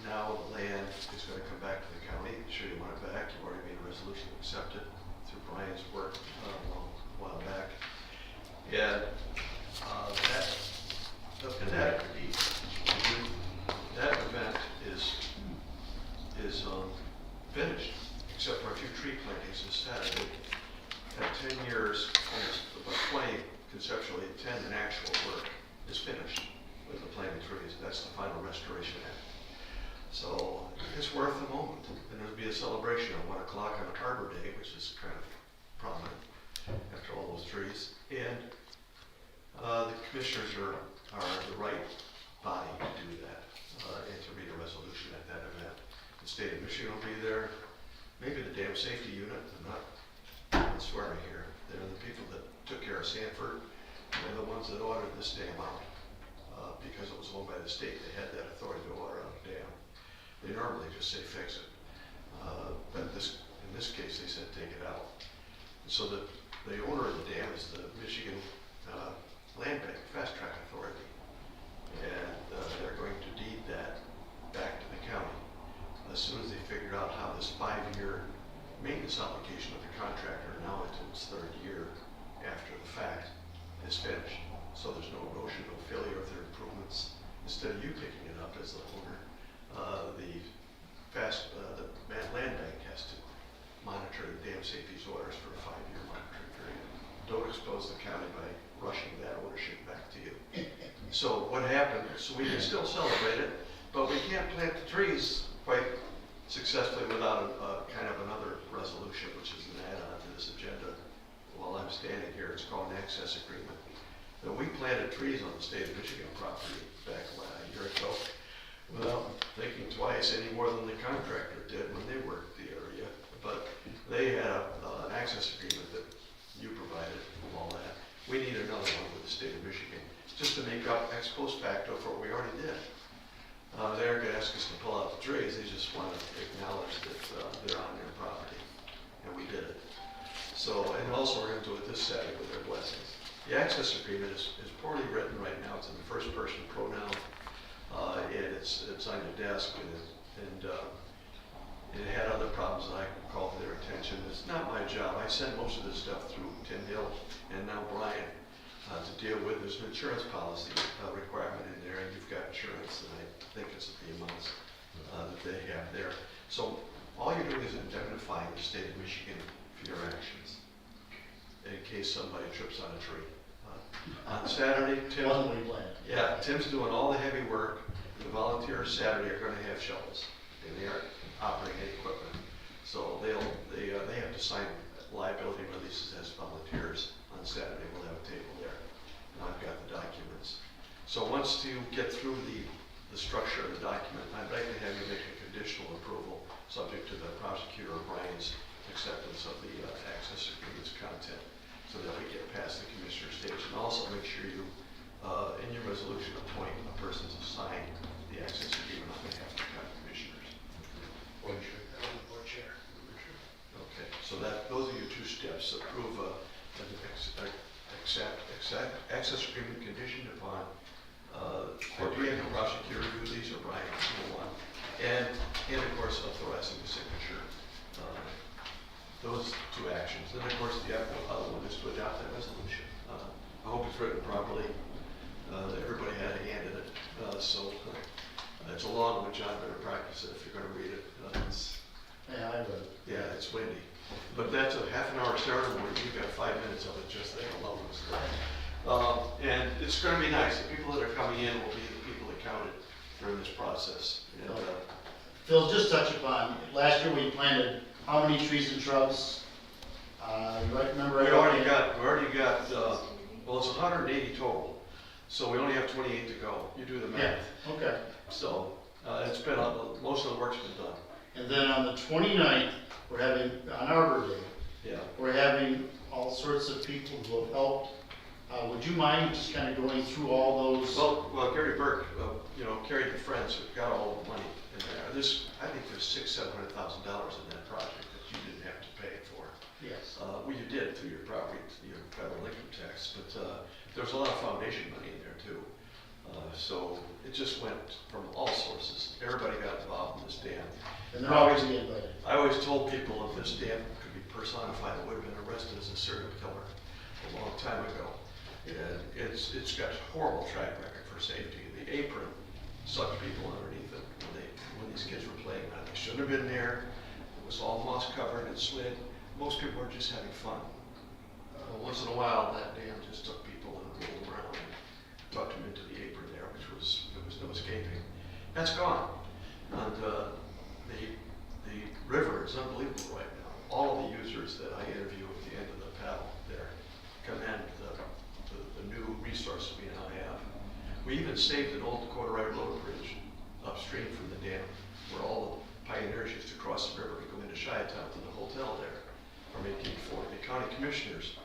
now the land is going to come back to the county. Sure, you want it back. You've already made a resolution to accept it through Brian's work a while back. And that event is finished, except for a few tree plantings this Saturday. At 10 years, almost about 20 conceptually, 10 in actual work is finished with the planting trees. That's the final restoration act. So it's worth the moment, and there'll be a celebration at 1 o'clock on Arbor Day, which is kind of prominent after all those trees. And the commissioners are the right body to do that, and to read a resolution at that event. The state of Michigan will be there, maybe the dam safety unit. I'm not swearing here. They're the people that took care of Sanford. They're the ones that ordered this dam out, because it was owned by the state. They had that authority to order out a dam. They normally just say fix it, but in this case they said take it out. And so the owner of the dam is the Michigan Land Bank Fast Track Authority, and they're going to deed that back to the county as soon as they figured out how this 5-year maintenance obligation of the contractor, now into its 3rd year after the fact, is finished. So there's no erosion, no failure of their improvements. Instead of you picking it up as the owner, the Land Bank has to monitor the dam safety's orders for a 5-year monitoring period. Don't expose the county by rushing that ownership back to you. So what happened, so we can still celebrate it, but we can't plant the trees quite successfully without kind of another resolution, which is an add-on to this agenda. While I'm standing here, it's called an access agreement. That we planted trees on the state of Michigan property back a year ago without thinking twice any more than the contractor did when they worked the area. But they had an access agreement that you provided of all that. We need another one with the state of Michigan, just to make up ex post facto for what we already did. They aren't going to ask us to pull out the trees, they just want to acknowledge that they're on their property, and we did it. So, and also we're going to do it this Saturday with their blessings. The access agreement is poorly written right now. It's in the first person pronoun, and it's on your desk, and it had other problems that I called to their attention. It's not my job. I send most of this stuff through Tim Hill and now Brian to deal with. There's an insurance policy requirement in there, and you've got insurance, and I think it's the amounts that they have there. So all you're doing is indemnifying the state of Michigan for your actions in case somebody trips on a tree. On Saturday, Tim, wasn't we planned? yeah, Tim's doing all the heavy work. The volunteers Saturday are going to have shovels, and they aren't operating any equipment. So they have to sign liability releases as volunteers on Saturday. We'll have a table there, and I've got the documents. So once you get through the structure of the document, I'd like to have you make a conditional approval subject subject to the prosecutor Brian's acceptance of the access agreement's content, so that we get past the commissioner stage. And also make sure you, in your resolution, appoint a person to sign the access agreement on behalf of the county commissioners. Board chair, board chair. Okay, so those are your two steps. Approve access agreement conditioned upon agreeing the prosecutor do these, or Brian will one, and of course authorizing the signature. Those two actions. Then of course the other one is to adopt that resolution. I hope it's written properly. Everybody had a hand in it, so it's a long one. John, better practice it if you're going to read it. Yeah, I would. Yeah, it's windy. But that's a half an hour ceremony. You've got 5 minutes of it just there alone. And it's going to be nice. The people that are coming in will be the people that counted during this process. And, Phil, just touch upon, last year we planted how many trees and shrubs? You remember? we already got, well, it's 180 total. So we only have 28 to go. You do the math. Yeah, okay. So it's been, most of the work's been done. And then on the 29th, we're having, on Arbor Day, Yeah. we're having all sorts of people who have helped. Would you mind just kind of going through all those? Well, Gary Burke, carried the friends who got all the money in there. I think there's $600,000-700,000 in that project that you didn't have to pay for. Yes. Well, you did through your property, your federal income tax, but there's a lot of foundation money in there too. So it just went from all sources. Everybody got involved in this dam. And they're always invited. I always told people if this dam could be personified, it would have been arrested as a serial killer a long time ago. And it's got a horrible track record for safety. The apron sucked people underneath it when these kids were playing around. They shouldn't have been there. It was all moss covered and slid. Most people were just having fun. Once in a while, that dam just took people and rolled them around and tucked them into the apron there, there was no escaping. That's gone. And the river is unbelievable right now. All of the users that I interview at the end of the paddle there commend the new resource we now have. We even saved an old Dakota Rite Road bridge upstream from the dam, where all the pioneers used to cross the river to go into Shiawassee to the hotel there from 1840. The county commissioners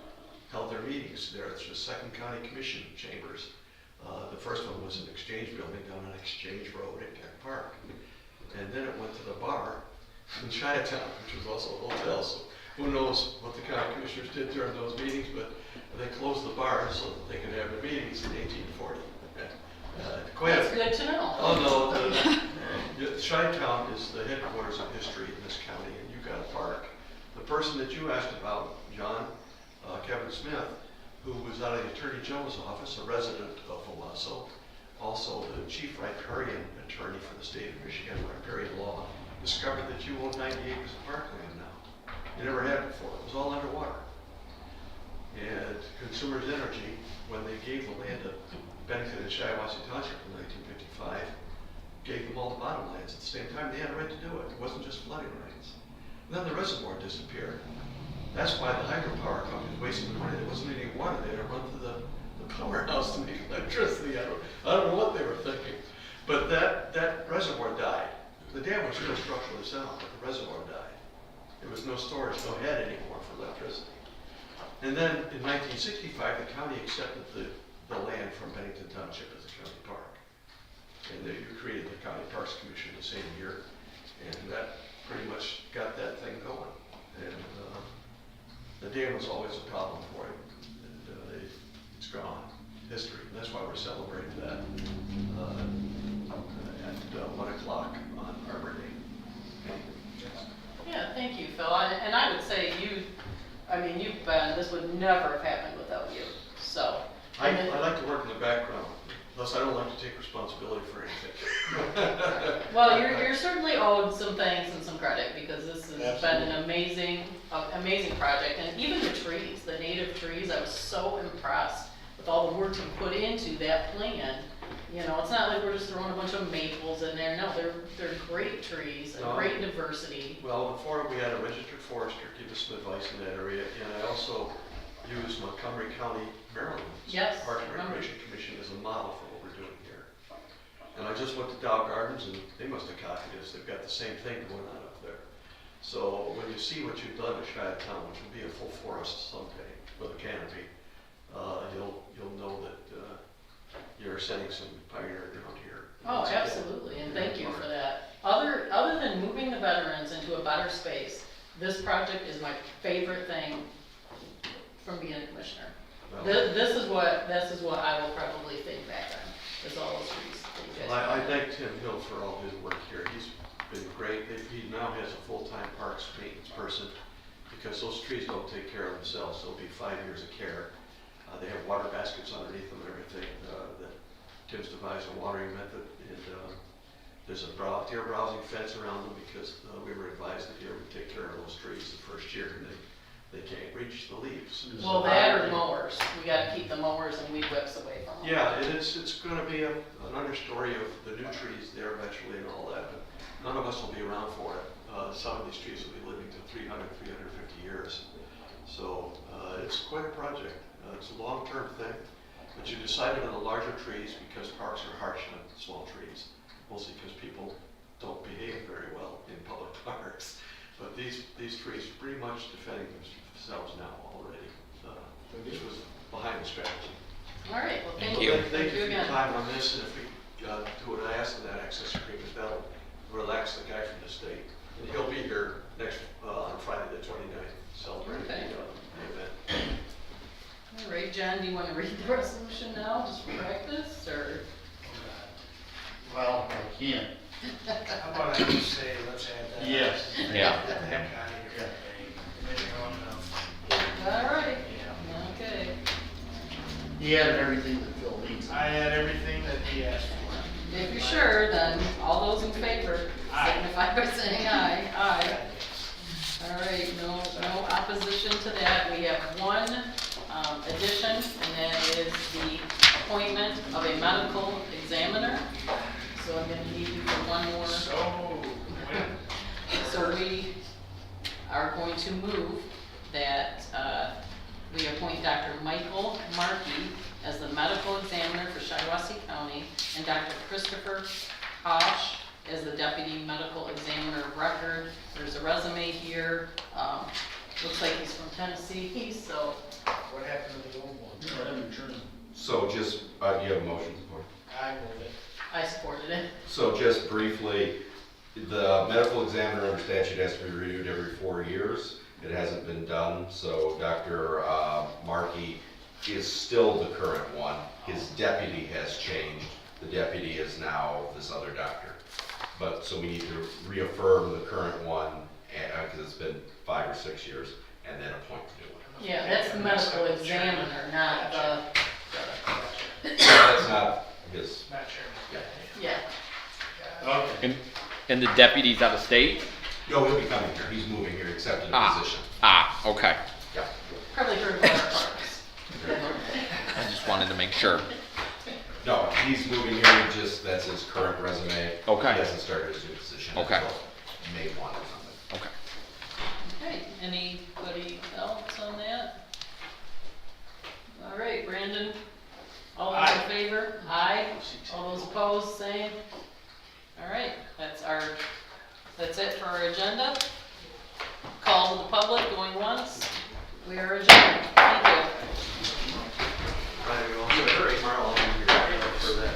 held their meetings there. It's the second county commission chambers. The first one was an exchange building down on Exchange Road at Keck Park. And then it went to the bar in Shiawassee, which was also a hotel. So who knows what the county commissioners did during those meetings, but they closed the bars so that they could have their meetings in 1840. That's good to know. Oh, no. Chi-Town is the headquarters of history in this county, and you've got a park. The person that you asked about, John, Kevin Smith, who was out of the Attorney General's office, a resident of Owasso, also the chief riparian attorney for the state of Michigan, riparian law, discovered that you own 90 acres of parkland now. You never had it before. It was all underwater. And Consumers Energy, when they gave the land to benefited Shiawassee Township in 1955, gave them all the bottom lands. At the same time, they had a right to do it. It wasn't just flooding rights. And then the reservoir disappeared. That's why the hydropower companies wasted the money. There wasn't any water there to run to the powerhouse to make electricity. I don't know what they were thinking. But that reservoir died. The dam was still structurally sound, but the reservoir died. There was no storage, no head anymore for electricity. And then in 1965, the county accepted the land from Bennington Township as a county park. And you created the County Parks Commission the same year, and that pretty much got that thing going. And the dam was always a problem for it, and it's gone, history. And that's why we're celebrating that at 1 o'clock on Arbor Day. Yeah, thank you, Phil. And I would say this would never have happened without you, so. I like to work in the background, plus I don't like to take responsibility for anything. Well, you're certainly owed some thanks and some credit, because this has been an amazing project. And even the trees, the native trees, I was so impressed with all the work you put into that plan. You know, it's not like we're just throwing a bunch of maples in there. No, they're great trees, and great diversity. Well, before we had a registered forester give us some advice in that area, and I also used Montgomery County, Maryland, Parks and Recreation Commission as a model for what we're doing here. And I just went to Dow Gardens, and they must have copied us. They've got the same thing going on up there. So when you see what you've done at Chi-Town, which will be a full forest someday with a canopy, you'll know that you're setting some pioneer ground here. Oh, Once again, absolutely, and thank you for that. Other than moving the veterans into a better space, this project is my favorite thing from being a commissioner. Well, This is what I will probably think back on, is all those trees that you guys. Well, I thank Tim Hill for all his work here. He's been great. He now has a full-time parks maintenance person because those trees don't take care of themselves. It'll be 5 years of care. They have water baskets underneath them and everything. That Tim's devised a watering method, and there's a deer browsing fence around them because we were advised that deer would take care of those trees the first year, and they can't reach the leaves. Well, that or mowers. We gotta keep the mowers and weed whips away from them. Yeah, and it's going to be an understory of the new trees there eventually and all that, but none of us will be around for it. Some of these trees will be living to 300, 350 years. So it's quite a project. It's a long-term thing, but you decided on the larger trees because parks are harsh on small trees, mostly because people don't behave very well in public parks. But these trees are pretty much defending themselves now already, which was behind the strategy. All right, well, thank you. you. Thank you for your again. time on this, and if we do what I asked in that access agreement, that'll relax the guy from the state. And he'll be here on Friday the 29th, celebrating Okay. the event. All right, John, do you want to read the resolution now, just for practice, or? Well, I can't. How about I just say, let's add that? Yes. Yeah. Get the heck out of here. Maybe long enough. All right, Yeah. okay. He had everything that Phil needs. I had everything that he asked for. If you're sure, then all those in favor Aye. signify by saying aye. Aye. All right, no opposition to that. We have one addition, and that is the appointment of a medical examiner. So I'm gonna need you for one more. So we are going to move that we appoint Dr. Michael Markey as the medical examiner for Shiawassee County, and Dr. Christopher Hosh as the deputy medical examiner of record. There's a resume here. Looks like he's from Tennessee, so. What happened to the old one? Let him turn. So just, you have a motion support? I move it. I supported it. So just briefly, the medical examiner under statute has to be reviewed every 4 years. It hasn't been done, so Dr. Markey is still the current one. His deputy has changed. The deputy is now this other doctor. But, so we need to reaffirm the current one, because it's been 5 or 6 years, and then appoint the new one. Yeah, that's the medical examiner, not the, That's not his, Not chairman. yeah. Okay. And the deputy's out of state? no, he'll be coming here. He's moving here, accepting the position. Okay. Yeah. Probably heard about our parks. I just wanted to make sure. No, he's moving here, that's his current resume. Okay. He hasn't started his new position Okay. until May 1 or something. Okay. Okay, anybody else on that? All right, Brandon, all those in Aye. favor? Aye. All those opposed, same? All right, that's it for our agenda. Call to the public, going once. We are adjourned. Thank you. Right, we also have Marla here for that.